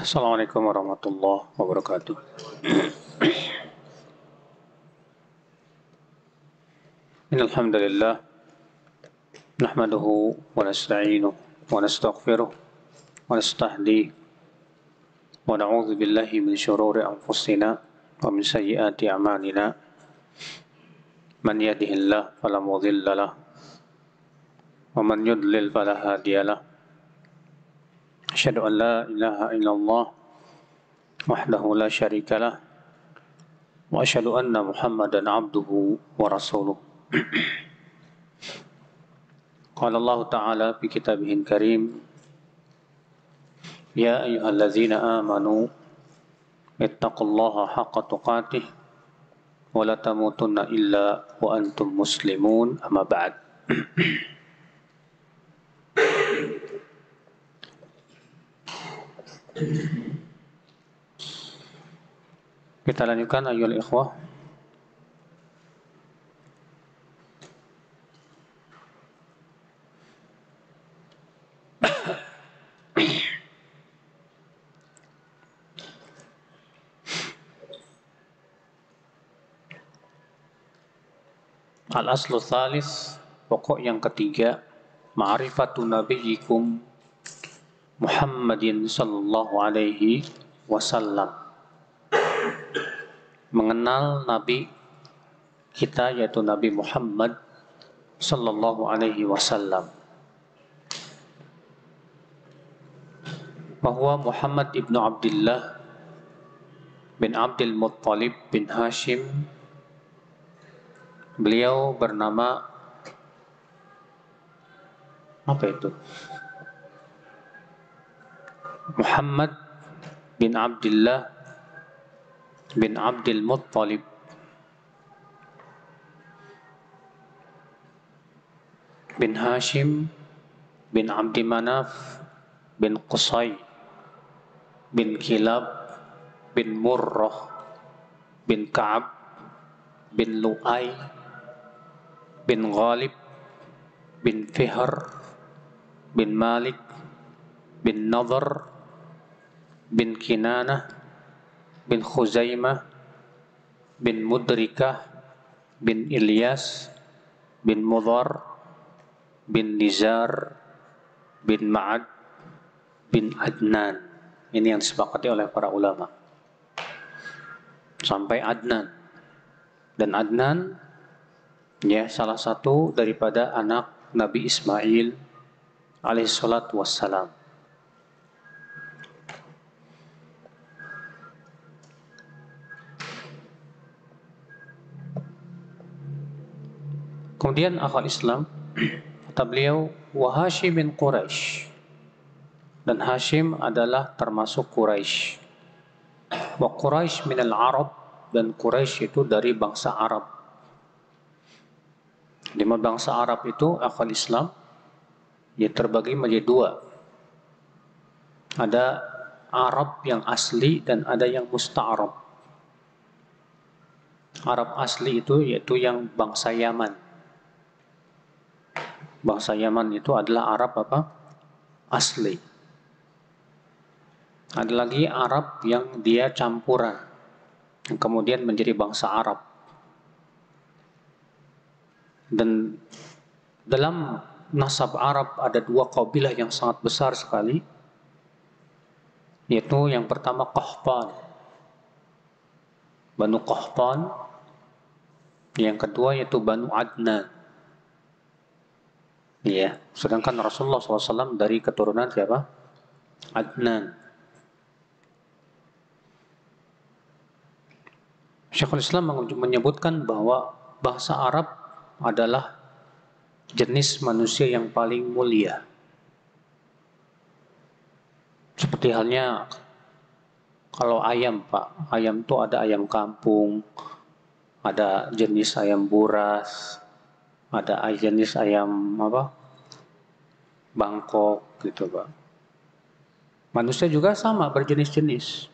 Assalamualaikum warahmatullahi wabarakatuh. Innal hamdalillah nahmaduhu wa nasta'inuhu wa nastaghfiruh wa nastahdihi wa na'udzu billahi min syururi anfusina wa min sayyiati a'malina. Man yahdihillahu fala mudilla lahu wa man yudlil fala hadiya lahu. Asyhadu an la ilaha illallah wahdahu la syarika lah wa asyhadu anna Muhammadan abduhu wa rasuluh. Qala Allah Ta'ala fi kitabihil karim, ya ayyuhallazina amanu ittaqullaha haqqa tuqatih wa la tamutunna illa wa antum muslimun, amma ba'd. Kita lanjutkan ayyuhal ikhwah. Al-aslu tsalis, pokok yang ketiga, ma'rifatu nabiyyikum Muhammadin sallallahu alaihi wasallam. Mengenal Nabi kita, yaitu Nabi Muhammad sallallahu alaihi wasallam. Bahwa Muhammad ibnu Abdullah bin Abdul Muttalib bin Hashim, beliau bernama apa itu? Muhammad bin Abdullah bin Abdul Muttalib bin Hashim bin Abdi Manaf bin Qusay bin Kilab bin Murrah bin Ka'ab bin Lu'ay bin Ghalib bin Fihr bin Malik bin Nadhr bin Kinanah bin Khuzaimah bin Mudrikah bin Ilyas bin Mudhar bin Nizar bin Ma'ad bin Adnan. Ini yang disepakati oleh para ulama sampai Adnan. Dan Adnan ya salah satu daripada anak Nabi Ismail alaihissalatu wassalam. Kemudian akhwal Islam, kata beliau, wa Hashim bin Quraisy, dan Hashim adalah termasuk Quraisy. Wa Quraisy minal Arab, dan Quraisy itu dari bangsa Arab. Lima bangsa Arab itu akhwal Islam ya terbagi menjadi dua. Ada Arab yang asli dan ada yang musta'arab. Arab asli itu yaitu yang bangsa Yaman. Bangsa Yaman itu adalah Arab apa? Asli. Ada lagi Arab yang dia campuran, yang kemudian menjadi bangsa Arab. Dan dalam nasab Arab ada dua kabilah yang sangat besar sekali, yaitu yang pertama Qahtan, Banu Qahtan. Yang kedua yaitu Banu Adnan. Ya, sedangkan Rasulullah SAW dari keturunan siapa? Adnan. Syekhul Islam menyebutkan bahwa bahasa Arab adalah jenis manusia yang paling mulia. Seperti halnya kalau ayam, Pak. Ayam itu ada ayam kampung, ada jenis ayam buras, ada jenis ayam apa? Bangkok gitu, Pak. Manusia juga sama, berjenis-jenis.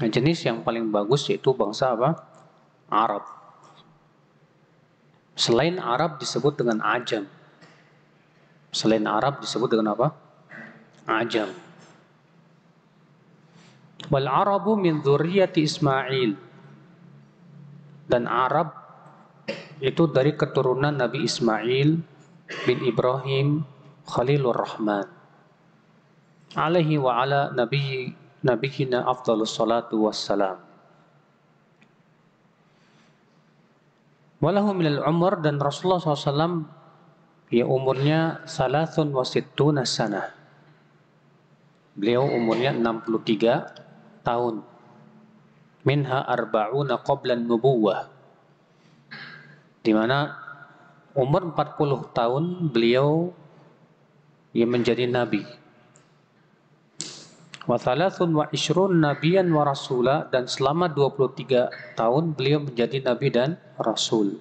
Nah, jenis yang paling bagus yaitu bangsa apa? Arab. Selain Arab disebut dengan Ajam. Selain Arab disebut dengan apa? Ajam. Wal Arabu min dzurriyyati Ismail. Dan Arab itu dari keturunan Nabi Ismail bin Ibrahim Khalilur Rahman. Alaihi wa ala nabiyina afdhalus salatu wassalam. Walahu minal umur, dan Rasulullah SAW ya umurnya salasun wa sittuna sanah. Beliau umurnya 63 tahun. Minha arba'una qablan nubuwah. Di mana umur 40 tahun beliau yang menjadi nabi. Wa thalathun wa ishrun nabiyan wa rasula, dan selama 23 tahun beliau menjadi nabi dan rasul.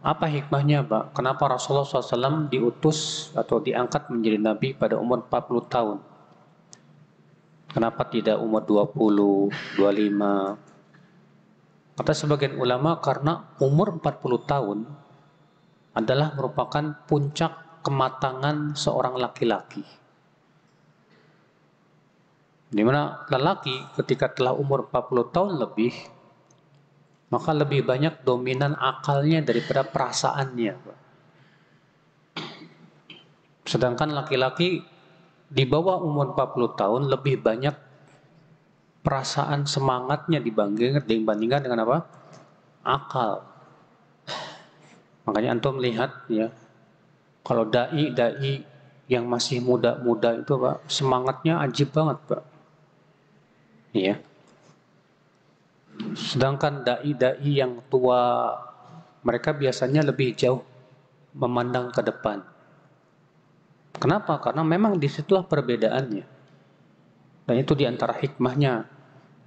Apa hikmahnya, Pak? Kenapa Rasulullah SAW diutus atau diangkat menjadi nabi pada umur 40 tahun? Kenapa tidak umur 20, 25? Kata sebagian ulama, karena umur 40 tahun adalah merupakan puncak kematangan seorang laki-laki. Di mana lelaki ketika telah umur 40 tahun lebih, maka lebih banyak dominan akalnya daripada perasaannya. Sedangkan laki-laki di bawah umur 40 tahun lebih banyak perasaan semangatnya dibandingkan dengan apa? Akal. Makanya antum lihat ya, kalau dai yang masih muda-muda itu, Pak, semangatnya ajib banget, Pak. Iya. Sedangkan dai yang tua, mereka biasanya lebih jauh memandang ke depan. Kenapa? Karena memang disitulah perbedaannya. Dan itu diantara hikmahnya,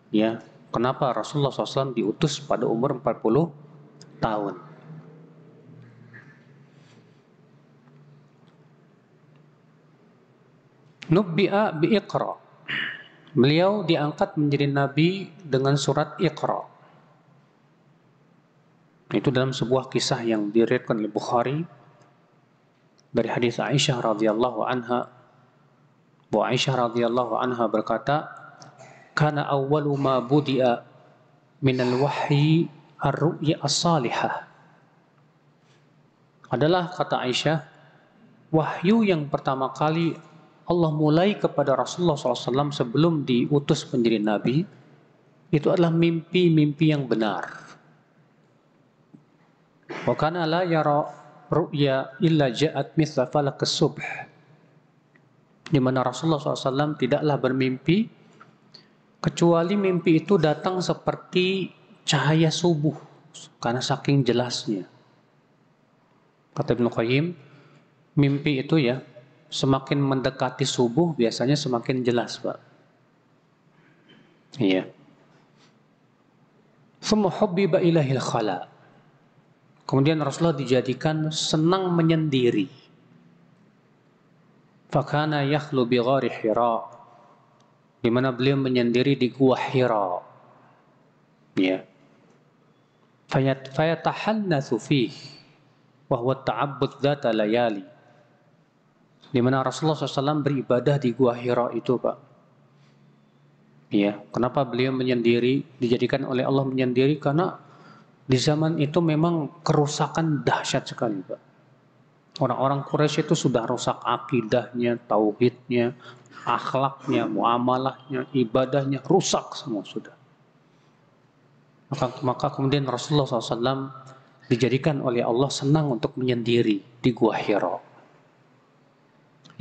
ya, kenapa Rasulullah SAW diutus pada umur 40 tahun. Nubbi'a bi'iqra. Beliau diangkat menjadi nabi dengan surat Iqra. Itu dalam sebuah kisah yang diriwayatkan oleh Bukhari dari hadis Aisyah radhiyallahu anha. Bu Aisyah radhiyallahu anha berkata, "Kana awwalu ma budi'a minal wahyi ar-ru'ya as-salihah." Adalah, kata Aisyah, wahyu yang pertama kali Allah mulai kepada Rasulullah SAW sebelum diutus menjadi nabi, itu adalah mimpi-mimpi yang benar. Wa kana la yara ru'ya illa ja'at mithla falaq as-subh. Di mana Rasulullah SAW tidaklah bermimpi kecuali mimpi itu datang seperti cahaya subuh, karena saking jelasnya. Kata Ibnu Qayyim, mimpi itu ya, semakin mendekati subuh biasanya semakin jelas, Pak. Iya. Thumma hubbiba ilahil khala. Kemudian Rasulullah dijadikan senang menyendiri. Fakana yakhlu bi ghari Hira, di mana beliau menyendiri di gua Hira. Ya. Fayatahannatsu fihi wa huwa ta'abbud dzata layali. Di mana Rasulullah SAW beribadah di gua Hira itu, Pak. Ya, kenapa beliau menyendiri, dijadikan oleh Allah menyendiri? Karena di zaman itu memang kerusakan dahsyat sekali, Pak. Orang-orang Quraisy itu sudah rusak akidahnya, tauhidnya, akhlaknya, muamalahnya, ibadahnya, rusak semua sudah. Maka kemudian Rasulullah SAW dijadikan oleh Allah senang untuk menyendiri di gua Hira.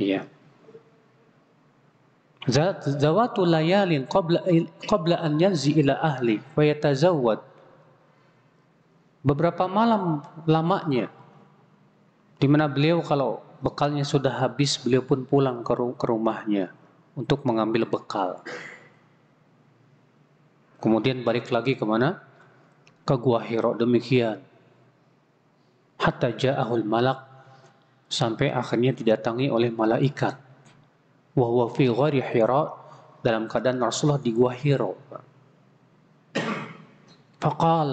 Iya. Zawatu layalin qabla an yanzi ila ahli wa yatazawwad. Beberapa malam lamanya di mana beliau kalau bekalnya sudah habis, beliau pun pulang ke rumahnya untuk mengambil bekal. Kemudian balik lagi kemana? Ke gua Hira, demikian. Hatta ja'ahul malak, sampai akhirnya didatangi oleh malaikat. Wa huwa fi ghari Hira, dalam keadaan Rasulullah di gua Hira. Faqal,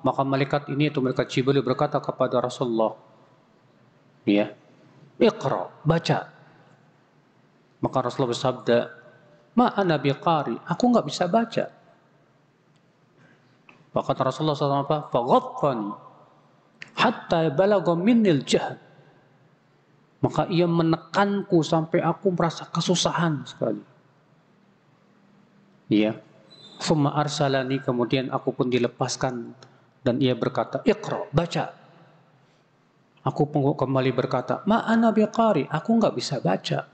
maka malaikat ini, itu malaikat Jibril, berkata kepada Rasulullah, ya, Iqra, baca. Maka Rasulullah bersabda, Ma ana biqari, aku nggak bisa baca. Maka Rasulullah SAW apa? Faghaffani hatta balagha minnil jahd. Maka ia menekanku sampai aku merasa kesusahan sekali. Iya. Summa arsalani, kemudian aku pun dilepaskan dan ia berkata, Iqra, baca. Aku kembali berkata, Ma ana biqari, aku nggak bisa baca.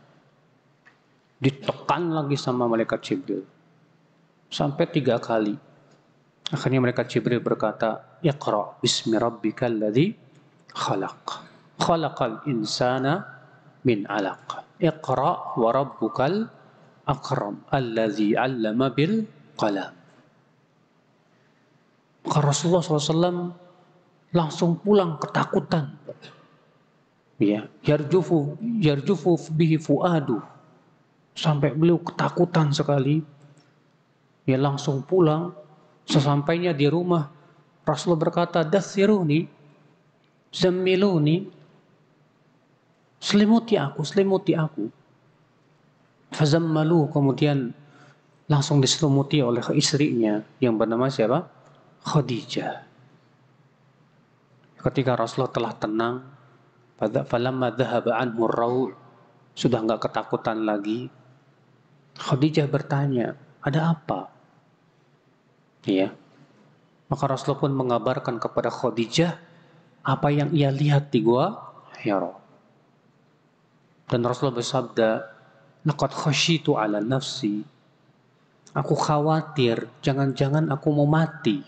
Ditekan lagi sama malaikat Jibril. Sampai 3 kali. Akhirnya malaikat Jibril berkata, Iqra bismi rabbikal ladzi khalaq. Khalaqal insana min 'alaq. Iqra wa rabbukal akram alladzi 'allama bil qalam. Maka Rasulullah SAW langsung pulang ketakutan. Ya, yarjufu bihi fuadu. Sampai beliau ketakutan sekali. Dia langsung pulang. Sesampainya di rumah, Rasulullah berkata, dathiruni, zammiluni, selimuti aku. Fazammalu, kemudian langsung diselimuti oleh istrinya yang bernama siapa? Khadijah. Ketika Rasulullah telah tenang, falamma dhahaba anhu ar-raul, sudah enggak ketakutan lagi, Khadijah bertanya, ada apa? Iya. Maka Rasulullah pun mengabarkan kepada Khadijah apa yang ia lihat di gua Hira. Dan Rasulullah bersabda, laqad khasyitu ala nafsi. Aku khawatir, jangan-jangan aku mau mati.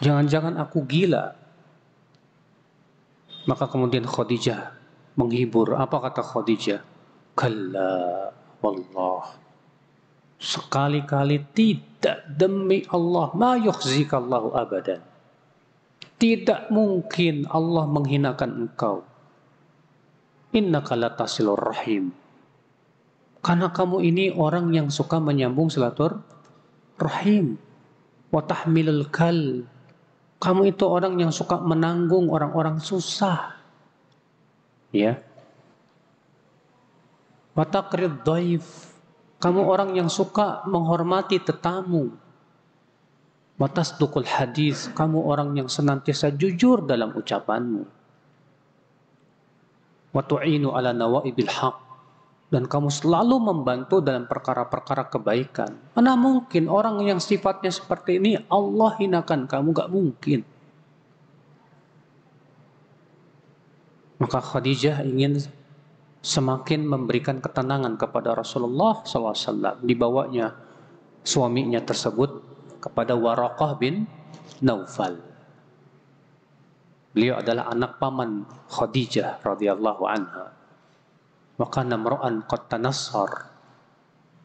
Jangan-jangan aku gila. Maka kemudian Khadijah menghibur. Apa kata Khadijah? Kalla wallah. Sekali-kali tidak, demi Allah, ma yukhzikallahu abadan. Tidak mungkin Allah menghinakan engkau. Innaka latasilur rahim. Karena kamu ini orang yang suka menyambung silaturahim. Wa tahmilul kal. Kamu itu orang yang suka menanggung orang-orang susah. Ya. Wa taqrid dhaif. Kamu orang yang suka menghormati tetamu. Wa tasduqul hadis. Kamu orang yang senantiasa jujur dalam ucapanmu. Wa tu'inu ala nawaibil haq. Dan kamu selalu membantu dalam perkara-perkara kebaikan. Mana mungkin orang yang sifatnya seperti ini Allah hinakan kamu? Gak mungkin. Maka Khadijah ingin semakin memberikan ketenangan kepada Rasulullah SAW. Dibawanya suaminya tersebut kepada Waraqah bin Naufal. Beliau adalah anak paman Khadijah radhiyallahu anha. Maka namra'an qad tanassar,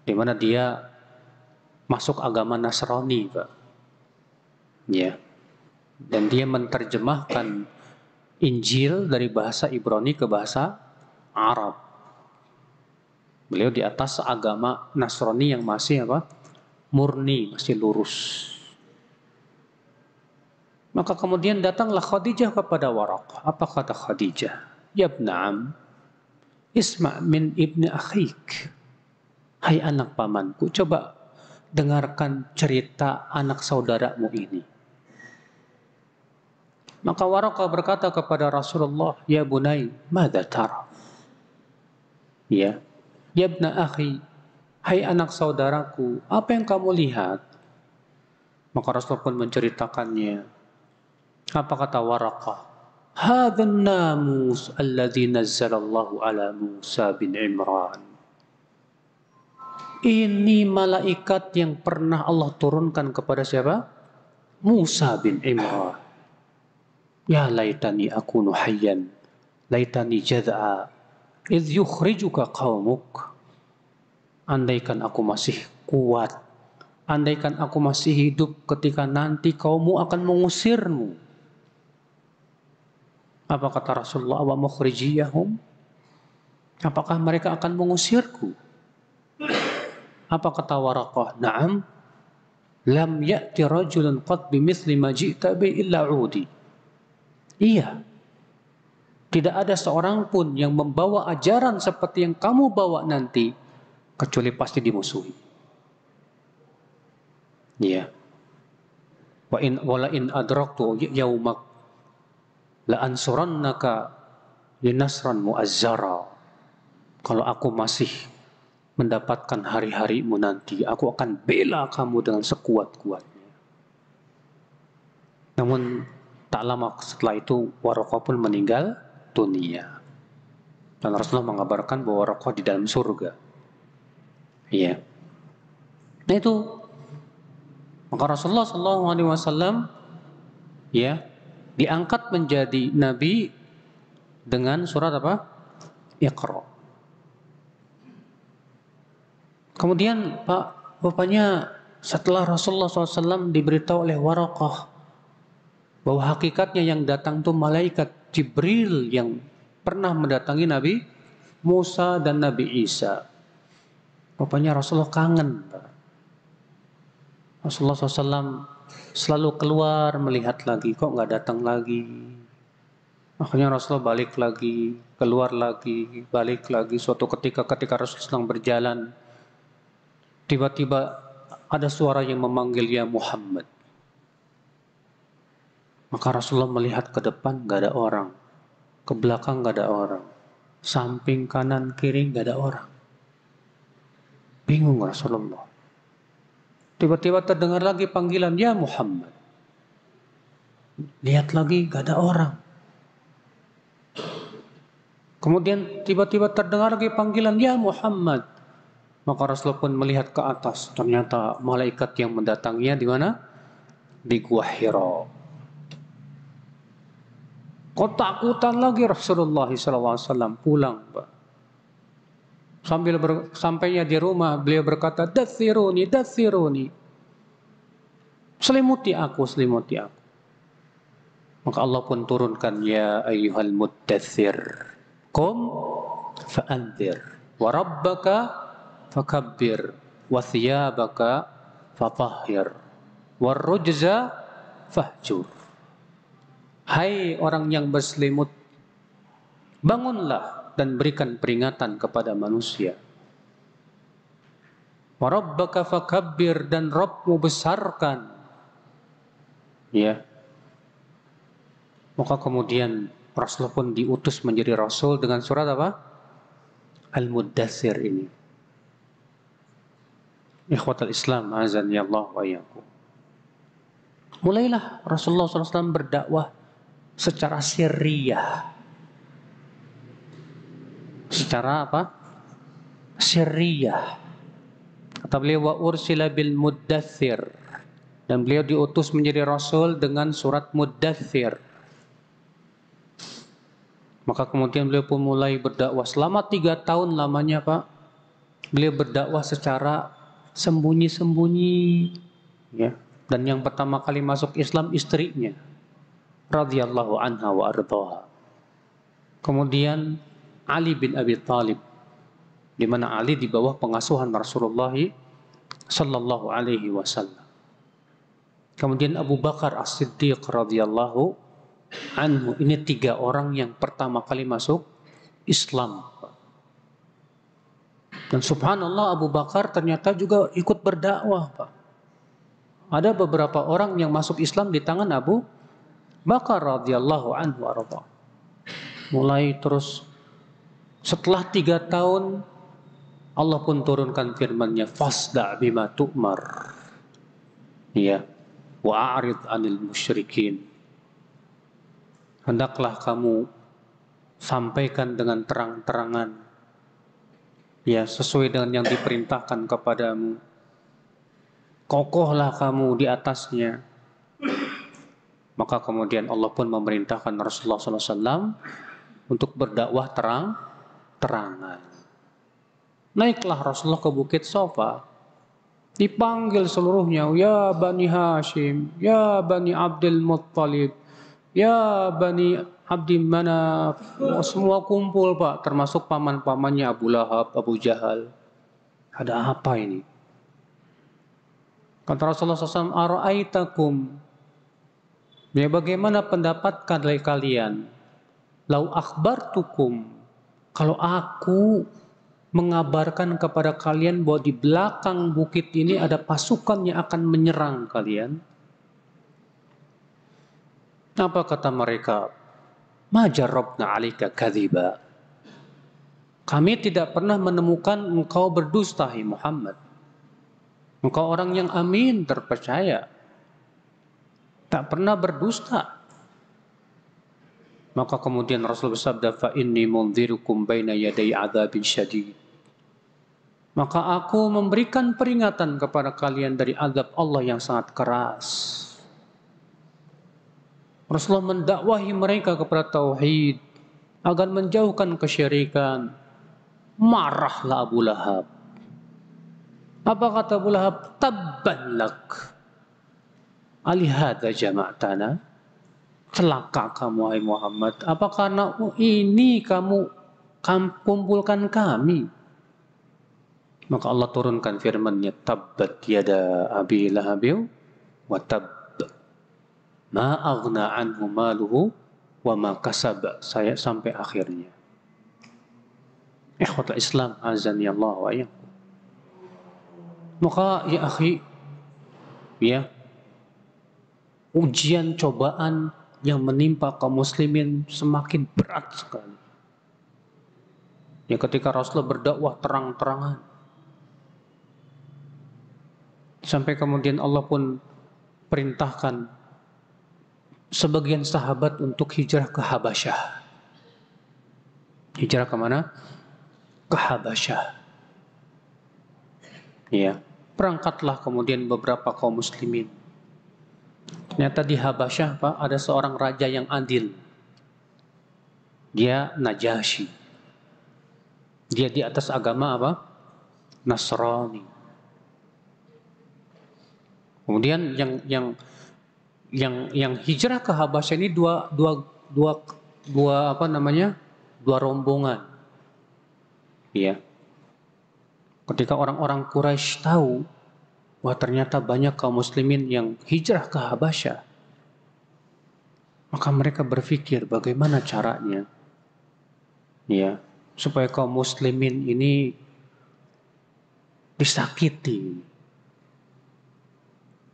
di mana dia masuk agama Nasrani, Pak. Ya. Dan dia menerjemahkan Injil dari bahasa Ibrani ke bahasa Arab. Beliau di atas agama Nasrani yang masih apa? Murni, masih lurus. Maka kemudian datanglah Khadijah kepada Waraqah. Apa kata Khadijah? Ya ibna'am, isma' min ibni akhik. Hai anak pamanku, coba dengarkan cerita anak saudaramu ini. Maka Waraqah berkata kepada Rasulullah, ya bunai, madza tara? Ya, ya ibna akhi, hai anak saudaraku, apa yang kamu lihat? Maka Rasulullah pun menceritakannya. Apa kata Waraqah? Hadzal namus alladzi nazzalallahu ala Musa bin Imran. Ini malaikat yang pernah Allah turunkan kepada siapa? Musa bin Imran. Ya laitani akunu hayyan, laitani jad'a idh yukhrijuka qaumuk. Andaikan aku masih kuat, andaikan aku masih hidup ketika nanti kaummu akan mengusirmu. Apa kata Rasulullah? Wa mukhrijiyahum? Apakah mereka akan mengusirku? Apa kata Waraqah? Na'am, lam ya'ti rajulun qad bimithli ma ji'ta bi illa 'udi. Iya. Tidak ada seorang pun yang membawa ajaran seperti yang kamu bawa nanti kecuali pasti dimusuhi. Ya. Wala in adraktu yaumak la ansurannaka linasran muazzara. Kalau aku masih mendapatkan hari-harimu nanti, aku akan bela kamu dengan sekuat-kuatnya. Namun tak lama setelah itu Waraqah pun meninggal dunia. Dan Rasulullah mengabarkan bahwa Waraqah di dalam surga. Iya. Nah itu, maka Rasulullah SAW ya diangkat menjadi nabi dengan surat apa? Iqra. Kemudian bapaknya setelah Rasulullah SAW diberitahu oleh Waraqah bahwa hakikatnya yang datang itu malaikat Jibril yang pernah mendatangi Nabi Musa dan Nabi Isa. Bapaknya Rasulullah kangen. Rasulullah SAW selalu keluar melihat lagi, kok nggak datang lagi. Akhirnya Rasulullah balik lagi, keluar lagi, balik lagi. Suatu ketika Rasulullah sedang berjalan, tiba-tiba ada suara yang memanggil, ya Muhammad. Maka Rasulullah melihat ke depan nggak ada orang, ke belakang nggak ada orang, samping kanan kiri nggak ada orang. Bingung Rasulullah. Tiba-tiba terdengar lagi panggilan, ya Muhammad. Lihat lagi nggak ada orang. Kemudian tiba-tiba terdengar lagi panggilan, ya Muhammad. Maka Rasulullah pun melihat ke atas. Ternyata malaikat yang mendatanginya di mana? Di Gua Hira. Ketakutan lagi Rasulullah SAW pulang, Pak. Sampainya di rumah, beliau berkata, dathiruni, dathiruni. Selimuti aku. Maka Allah pun turunkan, ya ayyuhal muddathir, qum fa'anzir, wa rabbaka fakabbir, wa thiyabaka fatahhir, wa rujza fahjur. Hai orang yang berselimut, bangunlah dan berikan peringatan kepada manusia. Wa rabbaka fakabbir, dan Rabbmu besarkan. Ya. Maka kemudian Rasulullah pun diutus menjadi Rasul dengan surat apa? Al-Muddathir ini. Ikhwatal Islam, azani Allah wa iyyakum. Mulailah Rasulullah SAW berdakwah secara sirriyah. Secara apa? Sirriyah. Kata beliau, wa ursila bil muddathir. Dan beliau diutus menjadi Rasul dengan surat Muddathir. Maka kemudian beliau pun mulai berdakwah. Selama 3 tahun lamanya, Pak. Beliau berdakwah secara sembunyi-sembunyi. Ya. Dan yang pertama kali masuk Islam istrinya. Radhiyallahu anha wa ardhaha. Kemudian Ali bin Abi Thalib, di mana Ali di bawah pengasuhan Rasulullah sallallahu alaihi wasallam. Kemudian Abu Bakar As-Siddiq radhiyallahu anhu. Ini 3 orang yang pertama kali masuk Islam. Dan subhanallah, Abu Bakar ternyata juga ikut berdakwah, Pak. Ada beberapa orang yang masuk Islam di tangan Abu Bakar radhiyallahu anhu arda. Mulai terus setelah 3 tahun Allah pun turunkan firman-Nya, fasda' bima tu'mar. Ya, wa'arid 'anil musyrikin. Hendaklah kamu sampaikan dengan terang-terangan, ya, sesuai dengan yang diperintahkan kepadamu. Kokohlah kamu di atasnya. Maka kemudian Allah pun memerintahkan Rasulullah SAW untuk berdakwah terang-terangan. Naiklah Rasulullah ke Bukit Sofa. Dipanggil seluruhnya, ya Bani Hashim, ya Bani Abdul Muttalib, ya Bani Abdi Manaf. Semua kumpul, Pak, termasuk paman-pamannya Abu Lahab, Abu Jahal. Ada apa ini? Kata Rasulullah SAW, ara'aitakum, ya, bagaimana pendapat kalian? Lau akhbartukum, kalau aku mengabarkan kepada kalian bahwa di belakang bukit ini ada pasukan yang akan menyerang kalian. Apa kata mereka? Ma jarrabna 'alaika kadhiba. Kami tidak pernah menemukan engkau berdusta, hai Muhammad. Engkau orang yang amin, terpercaya. Tak pernah berdusta. Maka kemudian Rasul bersabda, fa inni mundzirukum baina yaday adzabin syadid. Maka aku memberikan peringatan kepada kalian dari azab Allah yang sangat keras. Rasulullah mendakwahi mereka kepada tauhid agar menjauhkan kesyirikan. Marahlah Abu Lahab. Apa kata Abu Lahab? Tabban lak. Alihada jama'tana. Celaka kamu, hai Muhammad. Apa karena ini kamu kumpulkan kami? Maka Allah turunkan firman-Nya, tabbat yada abi lahabiw wa tabb. Ma aghna anhu maluhu wa ma kasab. Saya sampai akhirnya. Ikhwatul Islam, azani Allah wa iyyakum. Maka ya akhi, ya, ujian cobaan yang menimpa kaum muslimin semakin berat sekali. Ya, ketika Rasulullah berdakwah terang-terangan, sampai kemudian Allah pun perintahkan sebagian sahabat untuk hijrah ke Habasyah. Hijrah kemana? Ke Habasyah. Ya, berangkatlah kemudian beberapa kaum muslimin. Ternyata di Habasyah, Pak, ada seorang raja yang adil. Dia Najasyi. Dia di atas agama apa? Nasrani. Kemudian yang hijrah ke Habasyah ini dua apa namanya? Dua rombongan. Ya. Ketika orang-orang Quraisy tahu wah ternyata banyak kaum muslimin yang hijrah ke Habasyah, maka mereka berpikir bagaimana caranya, ya, supaya kaum muslimin ini disakiti.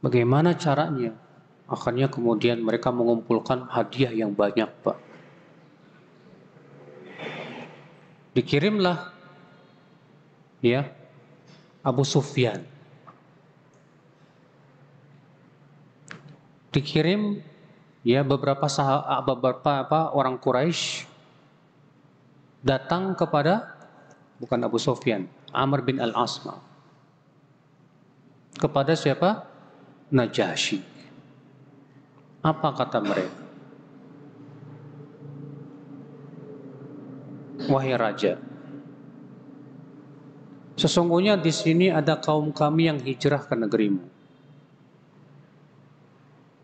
Bagaimana caranya? Akhirnya kemudian mereka mengumpulkan hadiah yang banyak, Pak. Dikirimlah, ya, Abu Sufyan. Dikirim, ya, beberapa orang Quraisy datang kepada bukan Abu Sufyan, Amr bin Al-Asma. Kepada siapa? Najasyi. Apa kata mereka? Wahai raja, sesungguhnya di sini ada kaum kami yang hijrah ke negerimu.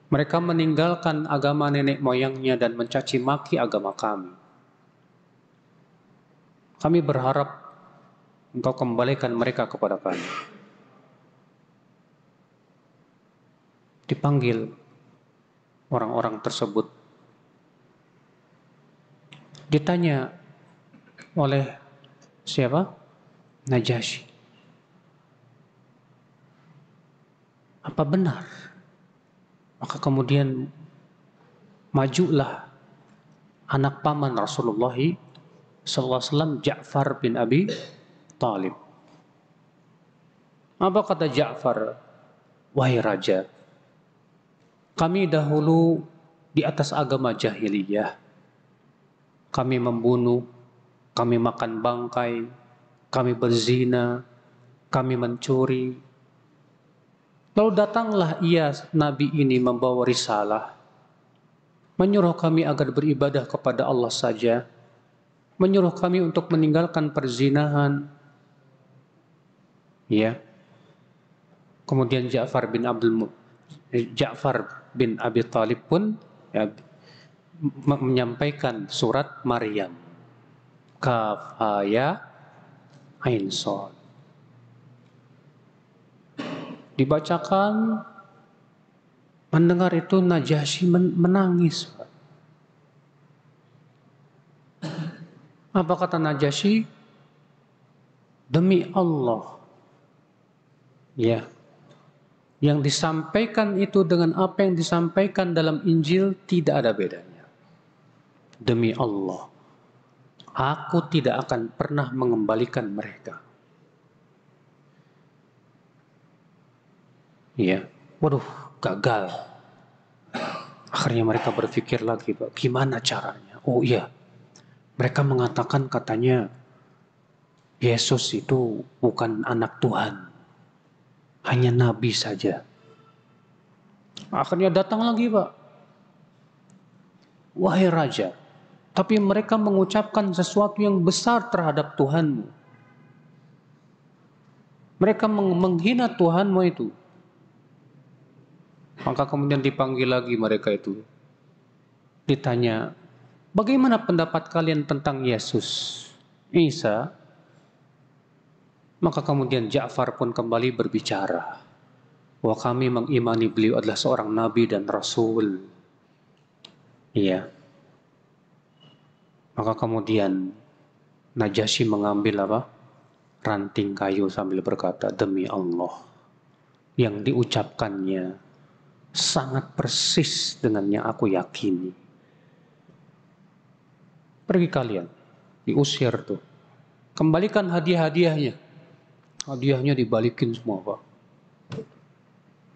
Mereka meninggalkan agama nenek moyangnya dan mencaci maki agama kami. Kami berharap engkau kembalikan mereka kepada kami. Dipanggil orang-orang tersebut. Ditanya oleh siapa? Najasyi. Apa benar? Maka kemudian majulah anak paman Rasulullah SAW, Ja'far bin Abi Talib. Apa kata Ja'far? Wahai raja, kami dahulu di atas agama jahiliyah. Kami membunuh, kami makan bangkai, kami berzina, kami mencuri. Lalu datanglah Nabi ini membawa risalah, menyuruh kami agar beribadah kepada Allah saja, menyuruh kami untuk meninggalkan perzinahan. Ya. Kemudian Ja'far bin Abi Talib pun ya, menyampaikan surat Maryam. Kaf ha ya ain shad. Dibacakan, mendengar itu Najasyi menangis. Apa kata Najasyi? Demi Allah, ya, yang disampaikan itu dengan apa yang disampaikan dalam Injil tidak ada bedanya. Demi Allah, aku tidak akan pernah mengembalikan mereka. Ya, waduh, gagal. Akhirnya mereka berpikir lagi, Pak, gimana caranya? Oh iya, mereka mengatakan katanya Yesus itu bukan anak Tuhan, hanya nabi saja. Akhirnya datang lagi, Pak. Wahai Raja, tapi mereka mengucapkan sesuatu yang besar terhadap Tuhanmu. Mereka menghina Tuhanmu itu. Maka kemudian dipanggil lagi mereka itu. Ditanya, bagaimana pendapat kalian tentang Yesus, Isa? Maka kemudian Ja'far pun kembali berbicara. Bahwa kami mengimani beliau adalah seorang nabi dan rasul. Iya. Maka kemudian Najasyi mengambil apa? Ranting kayu sambil berkata, demi Allah, yang diucapkannya sangat persis dengan yang aku yakini. Pergi kalian, diusir tuh. Kembalikan hadiah-hadiahnya. Hadiahnya dibalikin semua, Pak.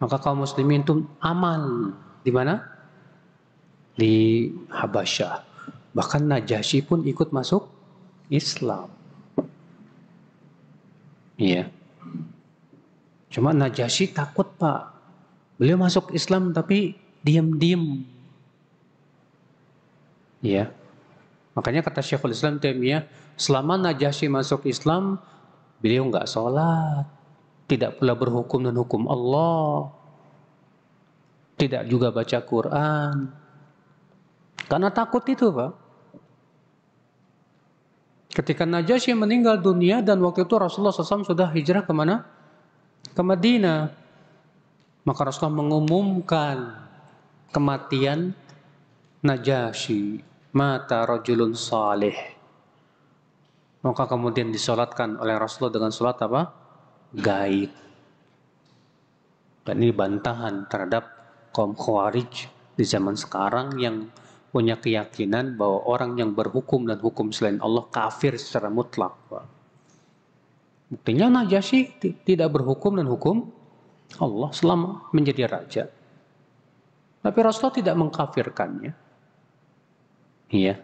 Maka kaum muslimin itu aman. Di mana? Di Habasyah. Bahkan Najasyi pun ikut masuk Islam. Iya. Cuma Najasyi takut, Pak. Beliau masuk Islam tapi diam-diam. Iya. Makanya kata Syekhul Islam Taimiyah, selama Najasyi masuk Islam, beliau nggak sholat, tidak pula berhukum dan hukum Allah, tidak juga baca Quran. Karena takut itu, Pak. Ketika Najasyi meninggal dunia dan waktu itu Rasulullah SAW sudah hijrah kemana? Ke Madinah. Maka Rasulullah mengumumkan kematian Najasyi. Mata rajulun salih. Maka kemudian disolatkan oleh Rasulullah dengan solat apa? Gaib. Dan ini bantahan terhadap kaum Khawarij di zaman sekarang yang punya keyakinan bahwa orang yang berhukum dan hukum selain Allah kafir secara mutlak. Buktinya Najasyi tidak berhukum dan hukum Allah selama menjadi raja. Tapi Rasulullah tidak mengkafirkannya. Iya.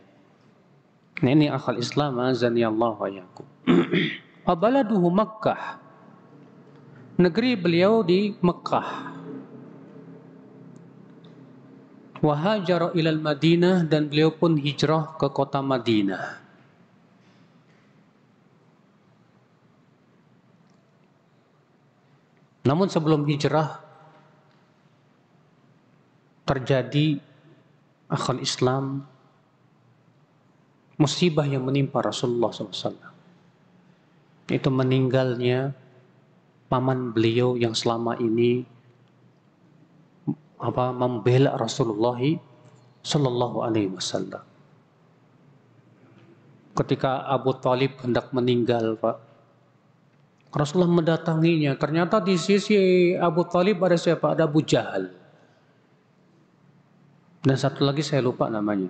Nah ini akhal Islam azani Allah wa yakum. Abaladuhu Makkah. Negeri beliau di Mekah. Wahajara ilal Madinah, dan beliau pun hijrah ke kota Madinah. Namun sebelum hijrah terjadi akhal Islam musibah yang menimpa Rasulullah SAW. Itu meninggalnya paman beliau yang selama ini membela Rasulullah Sallallahu Alaihi Wasallam. Ketika Abu Talib hendak meninggal, Pak, Rasulullah mendatanginya. Ternyata di sisi Abu Talib ada siapa? Ada Abu Jahal. Dan satu lagi saya lupa namanya.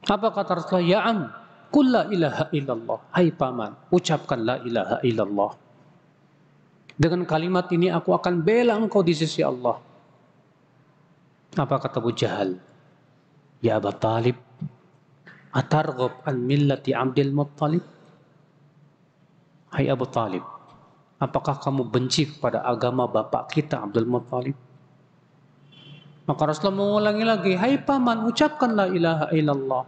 Apa kata Rasulullah? Ya am, qul la ilaha illallah. Hai paman, ucapkan la ilaha illallah. Dengan kalimat ini aku akan bela engkau di sisi Allah. Apa kata Abu Jahal? Ya Abu Talib, atarghab an millati Abdul Muttalib? Hai Abu Talib, apakah kamu benci kepada agama bapak kita Abdul Muttalib? Maka Rasulullah mengulangi lagi, hai paman, ucapkan la ilaha illallah.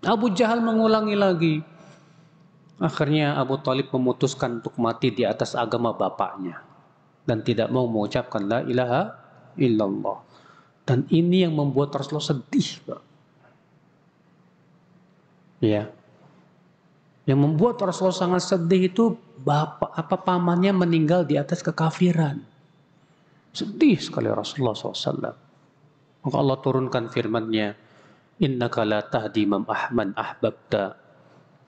Abu Jahal mengulangi lagi. Akhirnya Abu Talib memutuskan untuk mati di atas agama bapaknya dan tidak mau mengucapkan la ilaha illallah. Dan ini yang membuat Rasulullah sedih, Pak. Ya. Yang membuat Rasulullah sangat sedih itu pamannya meninggal di atas kekafiran. Sedih sekali Rasulullah SAW. Maka Allah turunkan firman-Nya, innaka la tahdi man ahbabta,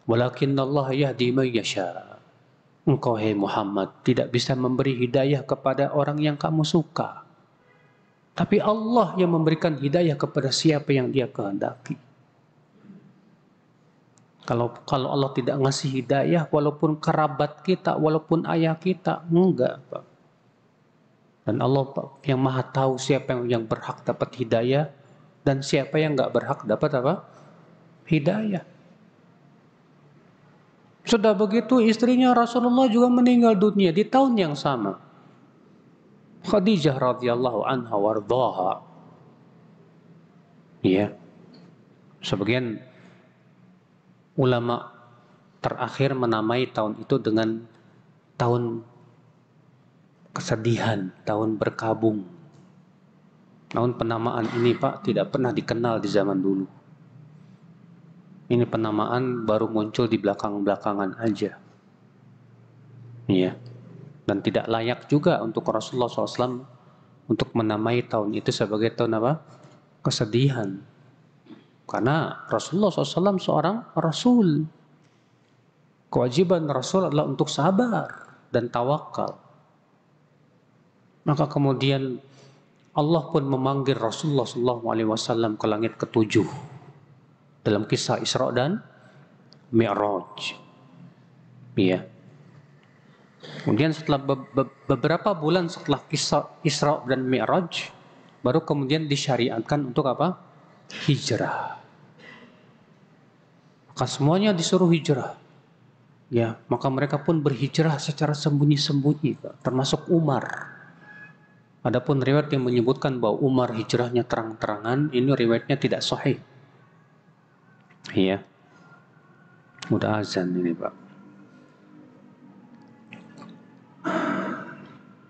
Walakinnallaha yahdi man yasha. Engkau, hai Muhammad, tidak bisa memberi hidayah kepada orang yang kamu suka. Tapi Allah yang memberikan hidayah kepada siapa yang Dia kehendaki. Kalau Allah tidak ngasih hidayah, walaupun kerabat kita, walaupun ayah kita, enggak, Pak. Dan Allah, Pak, yang Maha tahu siapa yang berhak dapat hidayah dan siapa yang enggak berhak dapat apa? Hidayah. Sudah begitu istrinya Rasulullah juga meninggal dunia di tahun yang sama. Khadijah radhiyallahu anha wardaha. Iya. Sebagian ulama terakhir menamai tahun itu dengan tahun kesedihan, tahun berkabung. Namun penamaan ini, Pak, tidak pernah dikenal di zaman dulu. Ini penamaan baru muncul di belakang-belakangan aja. Iya. Dan tidak layak juga untuk Rasulullah SAW untuk menamai tahun itu sebagai tahun apa? Kesedihan. Karena Rasulullah SAW seorang Rasul. Kewajiban Rasul adalah untuk sabar dan tawakal. Maka kemudian Allah pun memanggil Rasulullah SAW ke langit ketujuh dalam kisah Isra dan Mi'raj. Iya. Kemudian setelah beberapa bulan setelah kisah Isra dan Mi'raj, baru kemudian disyariatkan untuk apa? Hijrah. Maka semuanya disuruh hijrah. Ya, maka mereka pun berhijrah secara sembunyi-sembunyi, termasuk Umar. Adapun riwayat yang menyebutkan bahwa Umar hijrahnya terang-terangan, ini riwayatnya tidak sahih. Iya. Udah azan ini, Pak.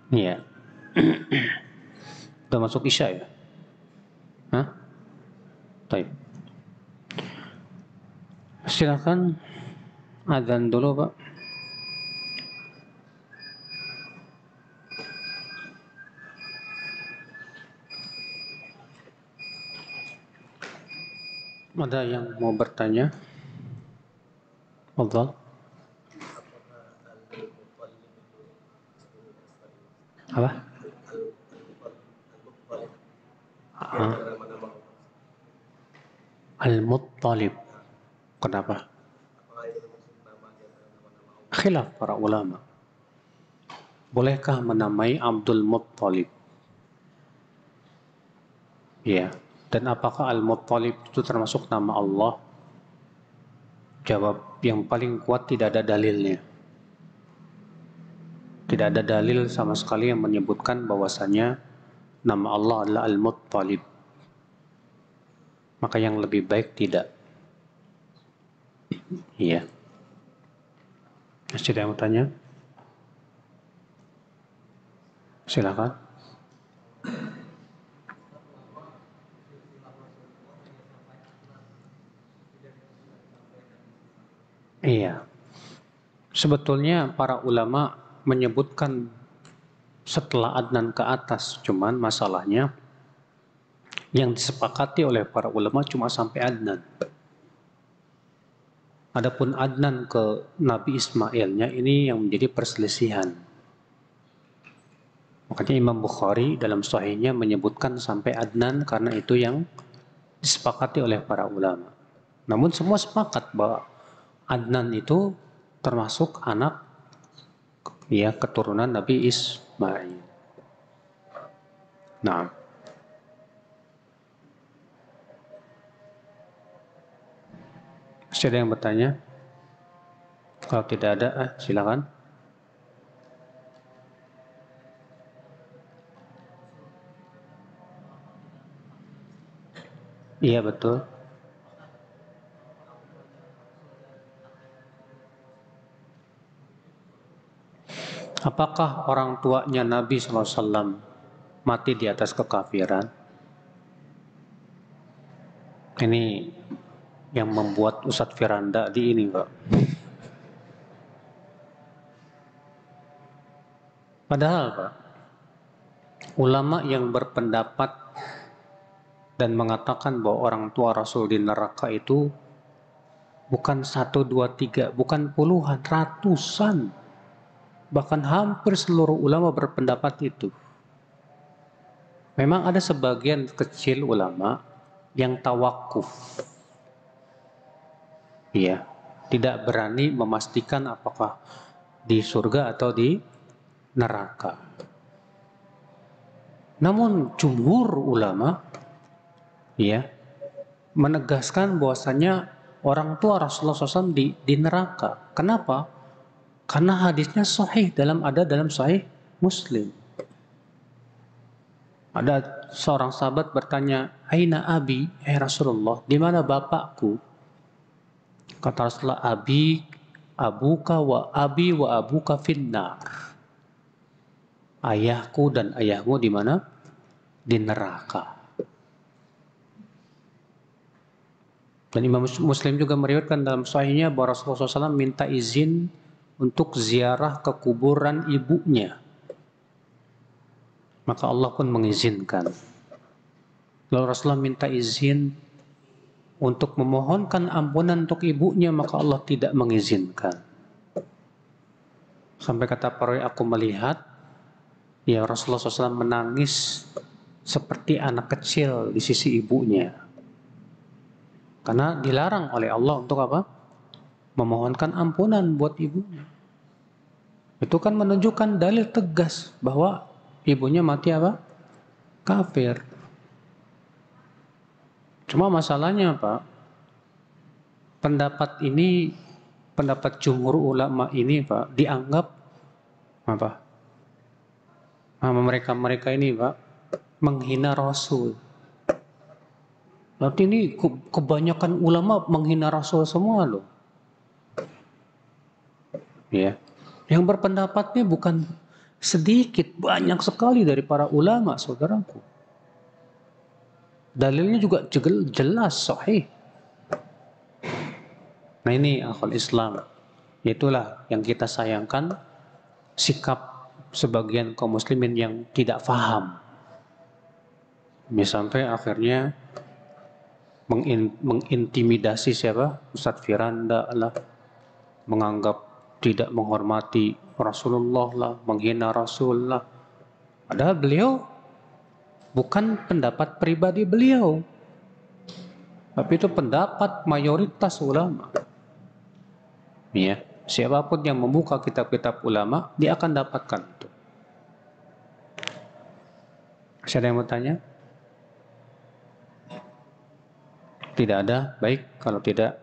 Iya. Udah masuk Isya ya? Hah? Baik. Silakan azan dulu, Pak. Ada yang mau bertanya? Fadhal. Apa? Al-Muttalib. Kenapa? Khilaf para ulama. Bolehkah menamai Abdul Muttalib? Ya. Dan apakah Al-Muttalib itu termasuk nama Allah? Jawab yang paling kuat, tidak ada dalilnya. Tidak ada dalil sama sekali yang menyebutkan bahwasanya nama Allah adalah Al-Muttalib. Maka yang lebih baik tidak. Iya. Masih ada yang mau tanya? Silakan. Iya. Sebetulnya para ulama menyebutkan setelah Adnan ke atas, cuman masalahnya yang disepakati oleh para ulama cuma sampai Adnan. Adapun Adnan ke Nabi Ismailnya ini yang menjadi perselisihan. Makanya Imam Bukhari dalam Sahihnya menyebutkan sampai Adnan karena itu yang disepakati oleh para ulama. Namun semua sepakat bahwa Adnan itu termasuk anak ya keturunan Nabi Ismail. Nah, masih ada yang bertanya? Kalau tidak ada, silakan. Iya betul. Apakah orang tuanya Nabi SAW mati di atas kekafiran? Ini yang membuat Ustadz Firanda di ini, Pak. Padahal, Pak, ulama yang berpendapat dan mengatakan bahwa orang tua Rasul di neraka itu Bukan 1, 2, 3, bukan puluhan, ratusan. Bahkan hampir seluruh ulama berpendapat itu. Memang ada sebagian kecil ulama yang tawakuf. Ya, tidak berani memastikan apakah di surga atau di neraka. Namun jumhur ulama ya menegaskan bahwasanya orang tua Rasulullah SAW di neraka. Kenapa? Karena hadisnya sahih dalam sahih Muslim. Ada seorang sahabat bertanya, "Aina abi, Rasulullah, di mana bapakku?" Kata Rasulullah, abuka wa abuka finnar." Ayahku dan ayahmu di mana? Di neraka. Dan Imam Muslim juga meriwayatkan dalam sahihnya bahwa Rasulullah SAW minta izin untuk ziarah ke kuburan ibunya. Maka Allah pun mengizinkan. Lalu Rasulullah minta izin untuk memohonkan ampunan untuk ibunya, maka Allah tidak mengizinkan. Sampai kata perawi, aku melihat ya Rasulullah SAW menangis seperti anak kecil di sisi ibunya. Karena dilarang oleh Allah untuk apa? Memohonkan ampunan buat ibunya. Itu kan menunjukkan dalil tegas bahwa ibunya mati apa? Kafir. Cuma masalahnya apa? Pendapat jumhur ulama ini Pak, dianggap apa? Mereka ini Pak, menghina Rasul. Berarti ini kebanyakan ulama menghina Rasul semua loh. Ya. Yang berpendapatnya bukan sedikit, banyak sekali dari para ulama, saudaraku. Dalilnya juga jelas, sahih. Nah ini akhwal Islam. Itulah yang kita sayangkan, sikap sebagian kaum muslimin yang tidak faham. Sampai akhirnya mengintimidasi siapa? Ustadz Firanda lah. Menganggap tidak menghormati Rasulullah lah. Menghina Rasulullah. Padahal beliau bukan pendapat pribadi beliau. Tapi itu pendapat mayoritas ulama. Ya, siapapun yang membuka kitab-kitab ulama, dia akan dapatkan itu. Ada yang mau tanya? Tidak ada. Baik, kalau tidak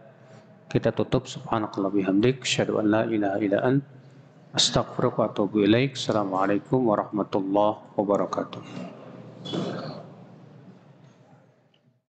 kita tutup. Subhanakallah bihamdik, asyhadu an la ilaha illa ant, astaghfiruka wa atubu ilaik. Assalamualaikum warahmatullahi wabarakatuh.